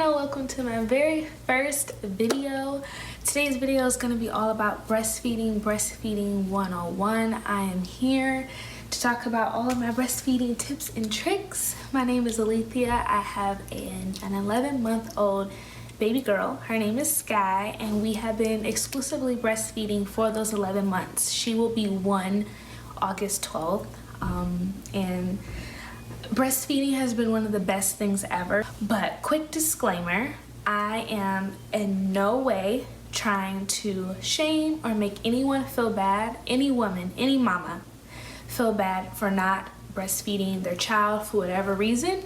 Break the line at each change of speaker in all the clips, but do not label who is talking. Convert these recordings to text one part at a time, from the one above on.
y'all, welcome to my very first video. Today's video is going to be all about breastfeeding 101. I am here to talk about all of my breastfeeding tips and tricks. My name is Aleithia. I have an 11-month-old baby girl. Her name is Sky, and we have been exclusively breastfeeding for those 11 months. She will be 1 August 12th, and breastfeeding has been one of the best things ever. But quick disclaimer, I am in no way trying to shame or make anyone feel bad, any woman, any mama, feel bad for not breastfeeding their child for whatever reason.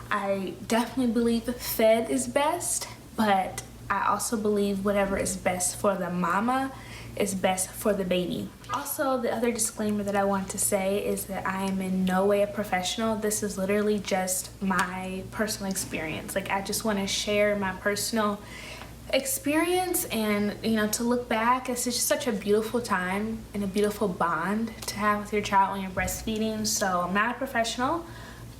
I definitely believe fed is best, but I also believe whatever is best for the mama is best for the baby. Also, the other disclaimer that I want to say is that I am in no way a professional. This is literally just my personal experience. Like, I just want to share my personal experience, and to look back, it's just such a beautiful time and a beautiful bond to have with your child when you're breastfeeding. So I'm not a professional,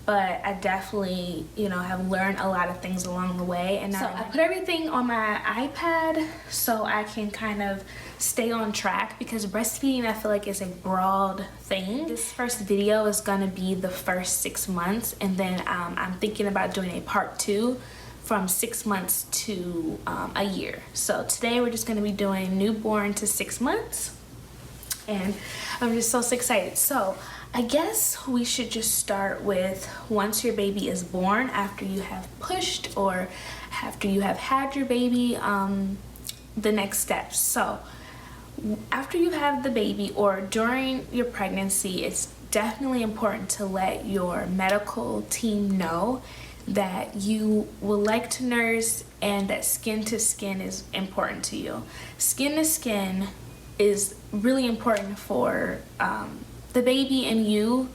but I definitely, have learned a lot of things along the way. And so I put everything on my iPad so I can kind of stay on track, because breastfeeding, I feel like, is a broad thing. This first video is gonna be the first 6 months, and then I'm thinking about doing a part 2 from 6 months to a year. So today we're just gonna be doing newborn to 6 months, and I'm just so excited. So I guess we should just start with once your baby is born, after you have pushed or after you have had your baby, the next steps. So after you have the baby or during your pregnancy, it's definitely important to let your medical team know that you will like to nurse and that skin to skin is important to you. Skin to skin is really important for the baby and you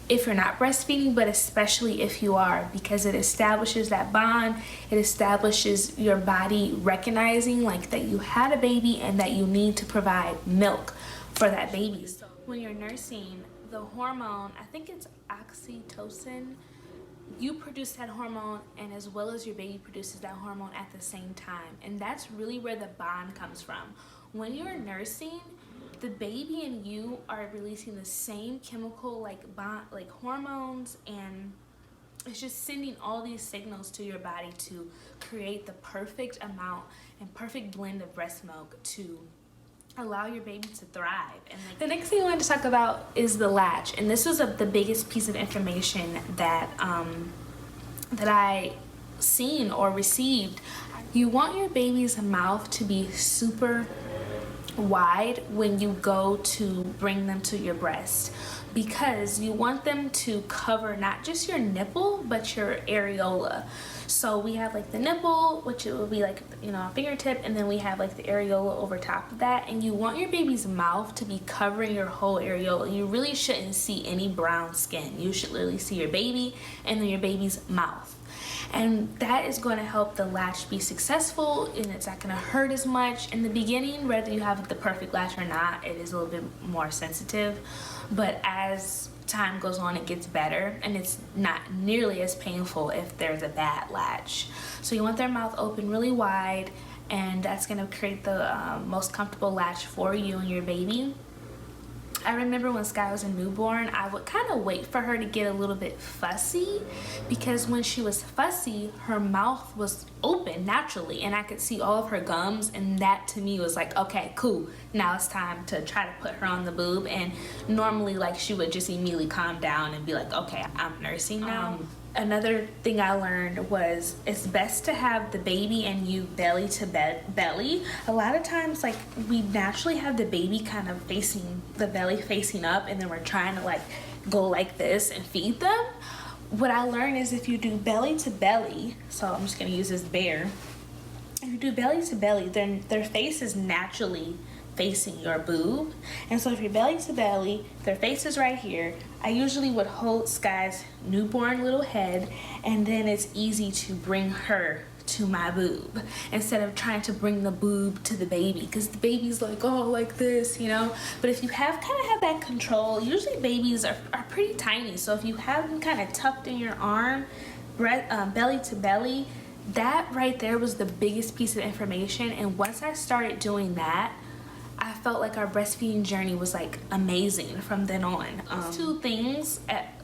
if you're not breastfeeding, but especially if you are, because it establishes that bond. It establishes your body recognizing like that you had a baby and that you need to provide milk for that baby. So when you're nursing, the hormone, I think it's oxytocin, you produce that hormone, and as well as your baby produces that hormone at the same time. And that's really where the bond comes from. When you're nursing, the baby and you are releasing the same chemical bond, like hormones, and it's just sending all these signals to your body to create the perfect amount and perfect blend of breast milk to allow your baby to thrive. And the next thing I wanted to talk about is the latch, and this was the biggest piece of information that that I seen or received. You want your baby's mouth to be super wide when you go to bring them to your breast, because you want them to cover not just your nipple but your areola. So we have like the nipple, which it will be like a fingertip, and then we have like the areola over top of that, and you want your baby's mouth to be covering your whole areola. You really shouldn't see any brown skin. You should literally see your baby and then your baby's mouth. And that is going to help the latch be successful, and it's not going to hurt as much. In the beginning, whether you have the perfect latch or not, it is a little bit more sensitive. But as time goes on, it gets better, and it's not nearly as painful if there's a bad latch. So you want their mouth open really wide, and that's going to create the most comfortable latch for you and your baby. I remember when Sky was a newborn, I would kind of wait for her to get a little bit fussy, because when she was fussy, her mouth was open naturally and I could see all of her gums, and that to me was like, okay, cool, now it's time to try to put her on the boob. And normally she would just immediately calm down and be like, okay, I'm nursing now. Another thing I learned was it's best to have the baby and you belly to belly. A lot of times we naturally have the baby kind of facing, the belly facing up, and then we're trying to go like this and feed them. What I learned is if you do belly to belly, so I'm just gonna use this bear. If you do belly to belly, then their face is naturally facing your boob. And so if you're belly to belly, their face is right here. I usually would hold Sky's newborn little head, and then it's easy to bring her to my boob instead of trying to bring the boob to the baby, because the baby's like, oh, like this, But if you kind of have that control, usually babies are pretty tiny. So if you have them kind of tucked in your arm, belly to belly, that right there was the biggest piece of information. And once I started doing that, I felt like our breastfeeding journey was like amazing from then on. Those two things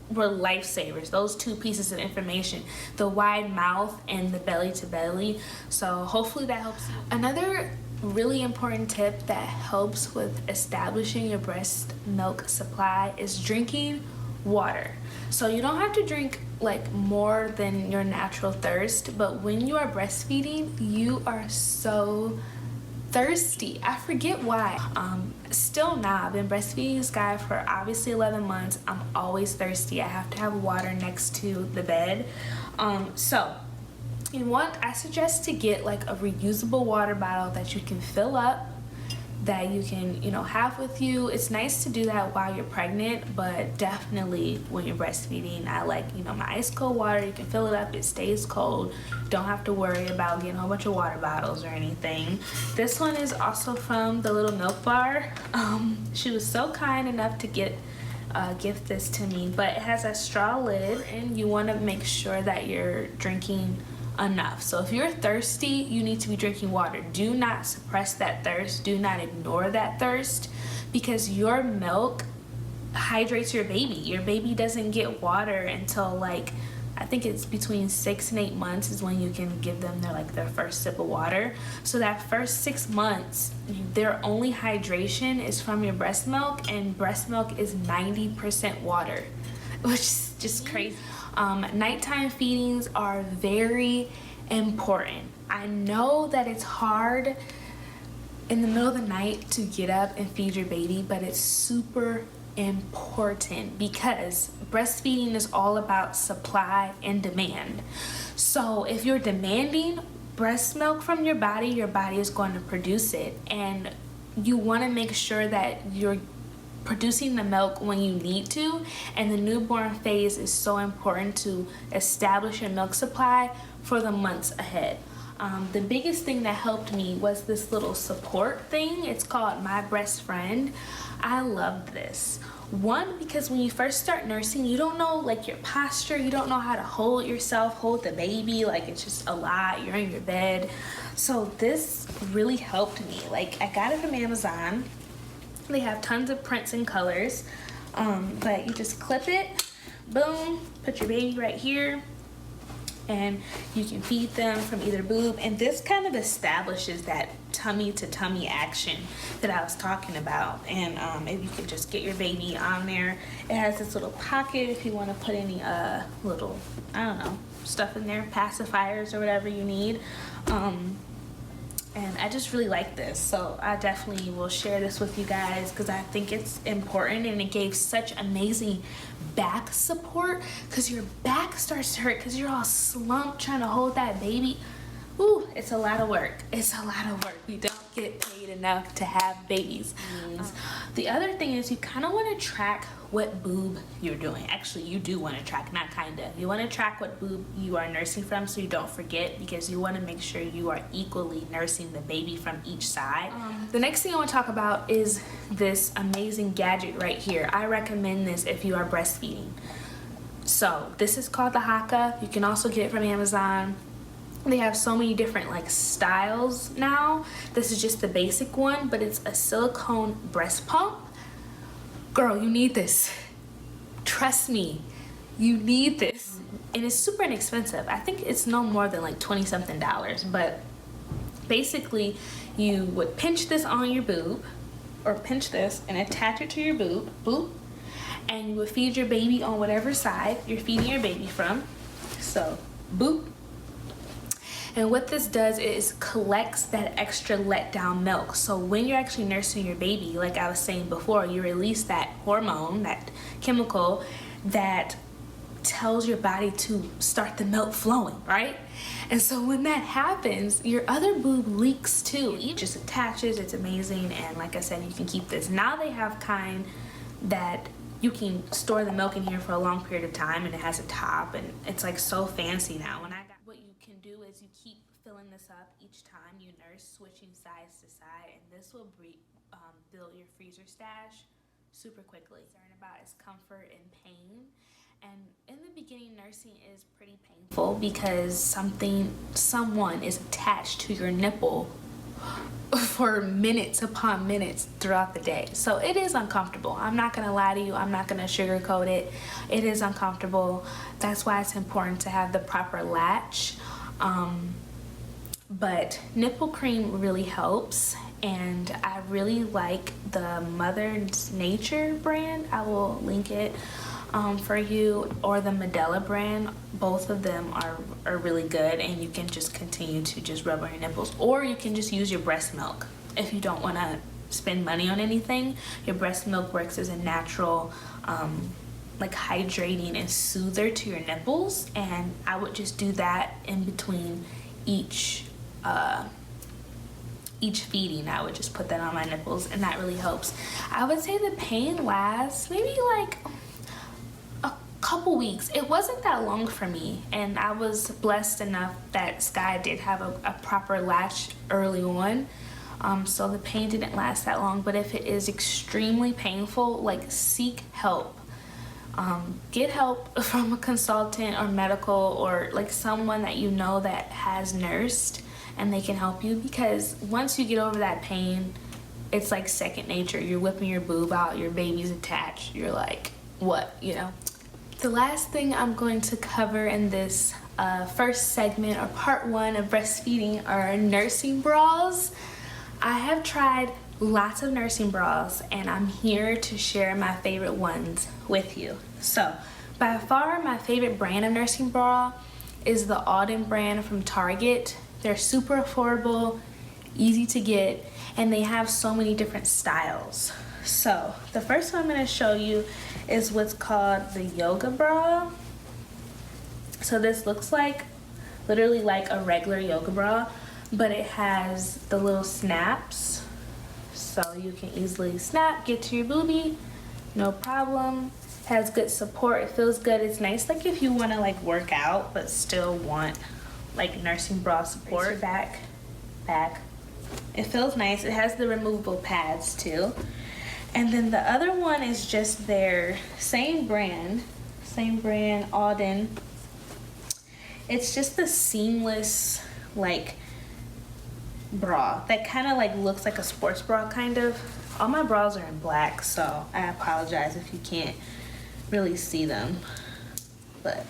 were lifesavers, those two pieces of information, the wide mouth and the belly to belly. So hopefully that helps you. Another really important tip that helps with establishing your breast milk supply is drinking water. So you don't have to drink like more than your natural thirst, but when you are breastfeeding, you are so thirsty. I forget why. Still now, I've been breastfeeding this guy for obviously 11 months. I'm always thirsty. I have to have water next to the bed. So I suggest to get like a reusable water bottle that you can fill up, that you can, have with you. It's nice to do that while you're pregnant, but definitely when you're breastfeeding, I like, my ice cold water. You can fill it up, it stays cold. Don't have to worry about getting a whole bunch of water bottles or anything. This one is also from the Little Milk Bar. She was so kind enough to gift this to me, but it has a straw lid, and you want to make sure that you're drinking enough. So if you're thirsty, you need to be drinking water. Do not suppress that thirst. Do not ignore that thirst, because your milk hydrates your baby. Your baby doesn't get water until I think it's between 6 and 8 months is when you can give them their first sip of water. So that first 6 months, their only hydration is from your breast milk, and breast milk is 90% water, which is just crazy. Nighttime feedings are very important. I know that it's hard in the middle of the night to get up and feed your baby, but it's super important because breastfeeding is all about supply and demand. So if you're demanding breast milk from your body is going to produce it, and you want to make sure that you're producing the milk when you need to. And the newborn phase is so important to establish your milk supply for the months ahead. The biggest thing that helped me was this little support thing. It's called My Breast Friend. I loved this. One, because when you first start nursing, you don't know your posture, you don't know how to hold yourself, hold the baby, it's just a lot, you're in your bed. So this really helped me. I got it from Amazon. They have tons of prints and colors, but you just clip it, boom, put your baby right here, and you can feed them from either boob. And this kind of establishes that tummy to tummy action that I was talking about. And if you can just get your baby on there, it has this little pocket if you want to put any little, stuff in there, pacifiers or whatever you need. And I just really like this, so I definitely will share this with you guys because I think it's important, and it gave such amazing back support because your back starts to hurt because you're all slumped trying to hold that baby. Ooh, it's a lot of work. It's a lot of work. We don't get paid enough to have babies. The other thing is you kind of want to track what boob you're doing. Actually, you do want to track, not kind of. You want to track what boob you are nursing from so you don't forget, because you want to make sure you are equally nursing the baby from each side. The next thing I want to talk about is this amazing gadget right here. I recommend this if you are breastfeeding. So this is called the Haka. You can also get it from Amazon. They have so many different styles now. This is just the basic one, but it's a silicone breast pump. Girl, you need this. Trust me, you need this. And it's super inexpensive. I think it's no more than $20-something, but basically you would pinch this on your boob, or pinch this and attach it to your boob, boop, and you would feed your baby on whatever side you're feeding your baby from. So, boop. And what this does is collects that extra let down milk. So when you're actually nursing your baby, like I was saying before, you release that hormone, that chemical that tells your body to start the milk flowing, right? And so when that happens, your other boob leaks too. It just attaches, it's amazing. And like I said, you can keep this. Now they have kind that you can store the milk in here for a long period of time, and it has a top, and it's so fancy now. What you can do is you keep filling this up each time you nurse, switching sides to side, and this will build your freezer stash super quickly. Concerned about is comfort and pain, And in the beginning, nursing is pretty painful because someone is attached to your nipple for minutes upon minutes throughout the day. So it is uncomfortable. I'm not gonna lie to you. I'm not gonna sugarcoat it. It is uncomfortable. That's why it's important to have the proper latch. But nipple cream really helps, and I really like the Mother's Nature brand. I will link it for you, or the Medela brand. Both of them are really good, and you can just continue to just rub on your nipples, or you can just use your breast milk if you don't want to spend money on anything. Your breast milk works as a natural like hydrating and soother to your nipples, and I would just do that in between each feeding. I would just put that on my nipples, and that really helps. I would say the pain lasts maybe like a couple weeks. It wasn't that long for me, and I was blessed enough that Sky did have a proper latch early on, so the pain didn't last that long. But if it is extremely painful, like, seek help. Get help from a consultant or medical, or like someone that you know that has nursed, and they can help you, because once you get over that pain, it's like second nature. You're whipping your boob out, your baby's attached, you're like, what, you know? The last thing I'm going to cover in this first segment, or part one of breastfeeding, are nursing bras. I have tried lots of nursing bras, and I'm here to share my favorite ones with you. So by far my favorite brand of nursing bra is the Auden brand from Target. They're super affordable, easy to get, and they have so many different styles. So the first one I'm going to show you is what's called the yoga bra. So this looks like literally like a regular yoga bra, but it has the little snaps, so you can easily snap, get to your boobie, no problem. Has good support, it feels good. It's nice, like, if you want to like work out but still want like nursing bra support. Back, it feels nice. It has the removable pads too. And then the other one is just their same brand, Auden. It's just the seamless like bra that kind of like looks like a sports bra kind of. All my bras are in black, so I apologize if you can't really see them, but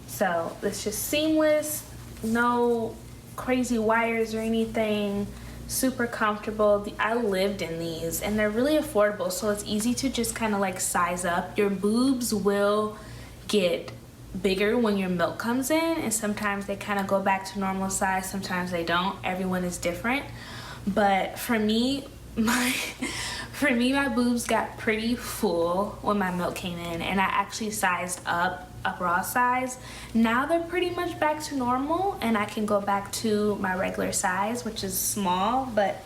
so it's just seamless, no crazy wires or anything, super comfortable. I lived in these, and they're really affordable, so it's easy to just kind of like size up. Your boobs will get bigger when your milk comes in, and sometimes they kind of go back to normal size, sometimes they don't. Everyone is different, but for me, my boobs got pretty full when my milk came in, and I actually sized up a bra size. Now they're pretty much back to normal, and I can go back to my regular size, which is small, but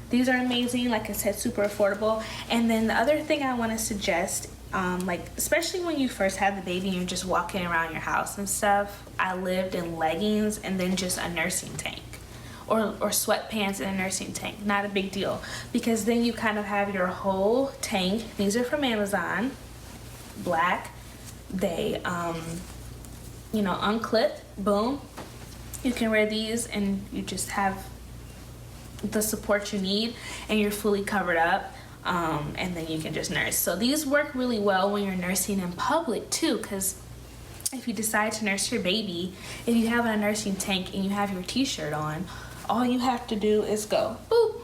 these are amazing. Like I said, super affordable. And then the other thing I want to suggest, like especially when you first have the baby and you're just walking around your house and stuff, I lived in leggings and then just a nursing tank, or sweatpants and a nursing tank. Not a big deal, because then you kind of have your whole tank. These are from Amazon, black. They you know, unclip, boom, you can wear these and you just have the support you need, and you're fully covered up, and then you can just nurse. So these work really well when you're nursing in public too, because if you decide to nurse your baby, if you have a nursing tank and you have your t-shirt on, all you have to do is go boop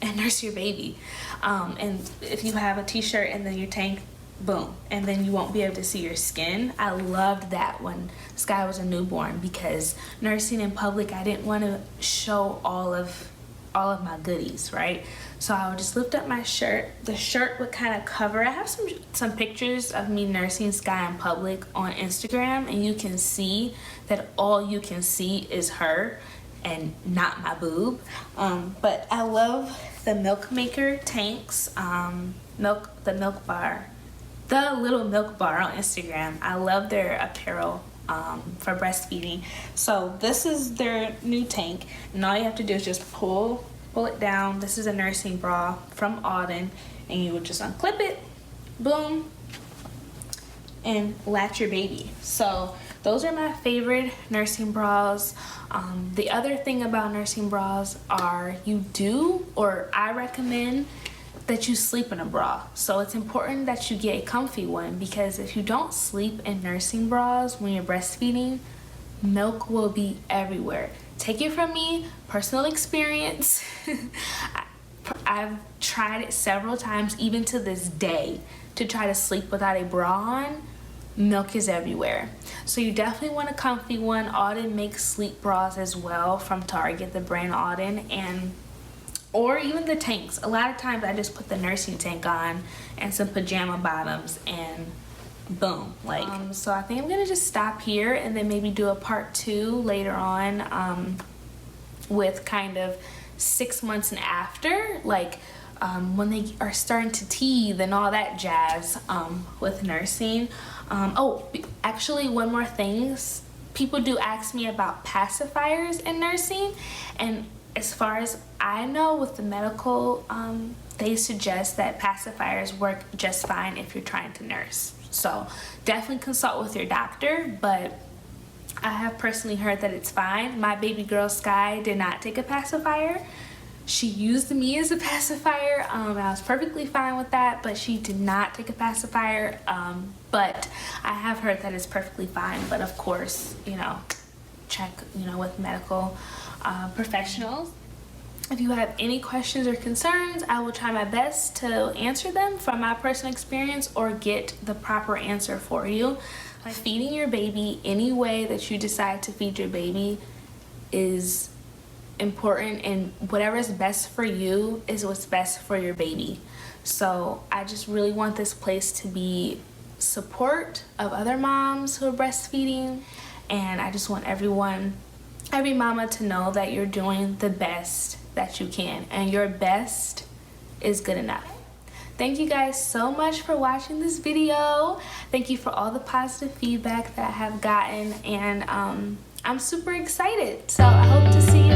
and nurse your baby. And if you have a t-shirt and then your tank, boom, and then you won't be able to see your skin. I loved that when Sky was a newborn, because nursing in public, I didn't want to show all of my goodies, right? So I would just lift up my shirt. The shirt would kind of cover. I have some pictures of me nursing Sky in public on Instagram, and you can see that all you can see is her and not my boob. But I love the Milk Maker tanks, the little milk bar on Instagram. I love their apparel for breastfeeding. So this is their new tank, and all you have to do is just pull it down. This is a nursing bra from Auden, and you would just unclip it, boom, and latch your baby. So those are my favorite nursing bras. The other thing about nursing bras are I recommend that you sleep in a bra. So it's important that you get a comfy one, because if you don't sleep in nursing bras when you're breastfeeding, milk will be everywhere. Take it from me, personal experience. I've tried it several times, even to this day, to try to sleep without a bra on. Milk is everywhere. So you definitely want a comfy one. Auden makes sleep bras as well from Target, the brand Auden, or even the tanks. A lot of times I just put the nursing tank on and some pajama bottoms and boom. So I think I'm gonna just stop here and then maybe do a part 2 later on, with kind of 6 months and after, when they are starting to teethe and all that jazz, with nursing. Actually, one more thing. People do ask me about pacifiers in nursing, and as far as I know, with the medical, they suggest that pacifiers work just fine if you're trying to nurse. So definitely consult with your doctor, but I have personally heard that it's fine. My baby girl Sky did not take a pacifier. She used me as a pacifier. I was perfectly fine with that, but she did not take a pacifier. But I have heard that it's perfectly fine. But of course, check, with medical professionals. If you have any questions or concerns, I will try my best to answer them from my personal experience or get the proper answer for you. Feeding your baby any way that you decide to feed your baby is important, and whatever is best for you is what's best for your baby. So I just really want this place to be support of other moms who are breastfeeding, and I just want every mama to know that you're doing the best that you can, and your best is good enough. Thank you guys so much for watching this video. Thank you for all the positive feedback that I have gotten, and I'm super excited. So I hope to see you